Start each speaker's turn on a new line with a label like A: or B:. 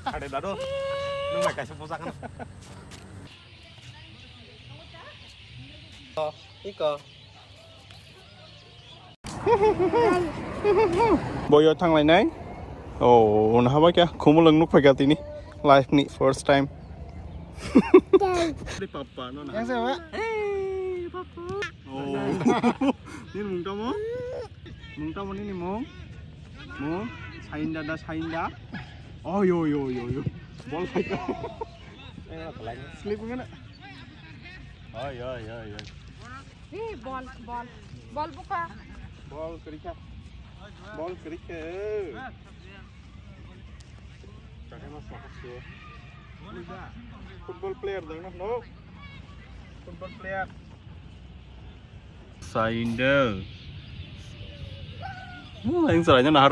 A: Ada dado. Nung may kasih pusakan. Iko. Boyo थांलायनाय औ नहाबा क्या खुमुलुं नुफैगातिनि लाइफनि first time papa no na
B: Yang sama?
A: papa oh ini mungtamo ini mung sainda oh yo bol paika slip mana oh yo
C: bol buka
A: bol kerika kakek mas makasih football player dong no football player sainda yang salahnya nah